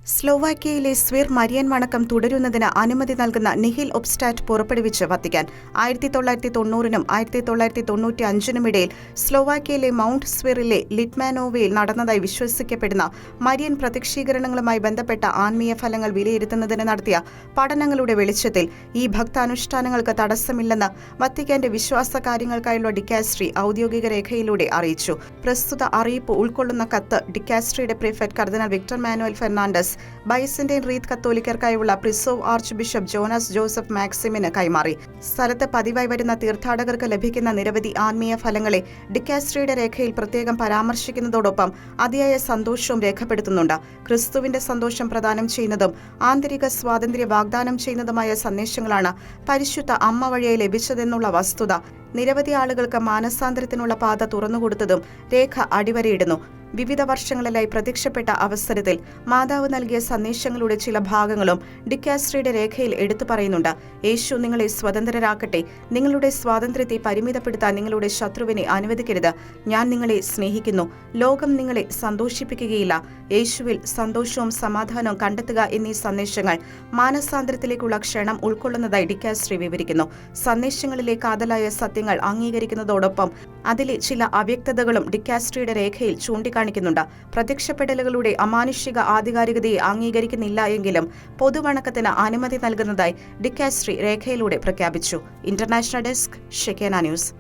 സ്ലോവാക്യയിലെ സ്വിർ Marian വണക്കം തുടരുന്നതിന് അനുമതി നൽകുന്ന നിഹിൽ ഒബ്സ്റ്റാറ്റ് പുറപ്പെടുവിച്ച് വത്തിക്കാൻ 1990നും 1995നും ഇടയിൽ സ്ലോവാക്യയിലെ മൗണ്ട് സ്വിറിലെ ലിറ്റ്മാനോവയിൽ നടന്നതായി വിശ്വസിക്കപ്പെടുന്ന മരിയൻ പ്രത്യക്ഷീകരണങ്ങളുമായി ബന്ധപ്പെട്ട ആത്മീയ ഫലങ്ങൾ വിലയിരുത്തുന്നതിന് നടത്തിയ പഠനങ്ങളുടെ വെളിച്ചത്തിൽ ഈ ഭക്താനുഷ്ഠാനങ്ങൾക്ക് തടസ്സമില്ലെന്ന് വത്തിക്കാന്റെ വിശ്വാസ കാര്യങ്ങൾക്കായുള്ള ഡിക്കാസ്ട്രി ഔദ്യോഗിക രേഖയിലൂടെ അറിയിച്ചു. പ്രസ്തുത അറിയിപ്പ് ഉൾക്കൊള്ളുന്ന കത്ത് ഡിക്കാസ്ട്രിയുടെ പ്രിഫെക്ട് കർദിനാൾ വിക്ടർ മാനുവൽ ഫെർണാണ്ടസ് ബൈസന്റൈൻ റീത്ത് കത്തോലിക്കർക്കായുള്ള Presov archbishop Jonas Joseph മാക്സിമിന് കൈമാറി. സ്ഥലത്ത് പതിവായി വരുന്ന തീർത്ഥാടകർക്ക് ലഭിക്കുന്ന നിരവധി ആത്മീയ ഫലങ്ങളെ ഡിക്കാസ്ട്രിയുടെ രേഖയിൽ പ്രത്യേകം പരാമർശിക്കുന്നതോടൊപ്പം അതിയായ സന്തോഷവും രേഖപ്പെടുത്തുന്നുണ്ട്. ക്രിസ്തുവിന്റെ സന്തോഷം പ്രദാനം ചെയ്യുന്നതും ആന്തരിക സ്വാതന്ത്ര്യ വാഗ്ദാനം ചെയ്യുന്നതുമായ സന്ദേശങ്ങളാണ് പരിശുദ്ധ അമ്മ വഴിയായി ലഭിച്ചതെന്നുള്ള വസ്തുത നിരവധി ആളുകൾക്ക് മാനസാന്തരത്തിനുള്ള പാത തുറന്നുകൊടുത്തതും രേഖ അടിവരയിടുന്നു. വിവിധ വർഷങ്ങളിലായി പ്രത്യക്ഷപ്പെട്ട അവസരത്തിൽ മാതാവ് നൽകിയ സന്ദേശങ്ങളുടെ ചില ഭാഗങ്ങളും ഡിക്കാസ്ട്രിയുടെ രേഖയിൽ എടുത്തു പറയുന്നുണ്ട്. യേശു നിങ്ങളെ സ്വതന്ത്രരാക്കട്ടെ. നിങ്ങളുടെ സ്വാതന്ത്ര്യത്തെ പരിമിതപ്പെടുത്താൻ നിങ്ങളുടെ ശത്രുവിനെ അനുവദിക്കരുത്. ഞാൻ നിങ്ങളെ സ്നേഹിക്കുന്നു. ലോകം നിങ്ങളെ സന്തോഷിപ്പിക്കുകയില്ല. യേശുവിൽ സന്തോഷവും സമാധാനവും കണ്ടെത്തുക എന്നീ സന്ദേശങ്ങൾ മാനസാന്തരത്തിലേക്കുള്ള ക്ഷണം ഉൾക്കൊള്ളുന്നതായി ഡിക്കാസ്ട്രി വിവരിക്കുന്നു. സന്ദേശങ്ങളിലെ കാതലായ സത്യങ്ങൾ അംഗീകരിക്കുന്നതോടൊപ്പം അതിലെ ചില അവ്യക്തതകളും ഡിക്കാസ്ട്രിയുടെ രേഖയിൽ ചൂണ്ടിക്കാണിക്കുന്നുണ്ട്. പ്രത്യക്ഷപ്പെടലുകളുടെ അമാനുഷിക ആധികാരികതയെ അംഗീകരിക്കുന്നില്ല എങ്കിലും പൊതുവണക്കത്തിന് അനുമതി നൽകുന്നതായി ഡിക്കാസ്ട്രി രേഖയിലൂടെ പ്രഖ്യാപിച്ചു. International desk, Shekinah news.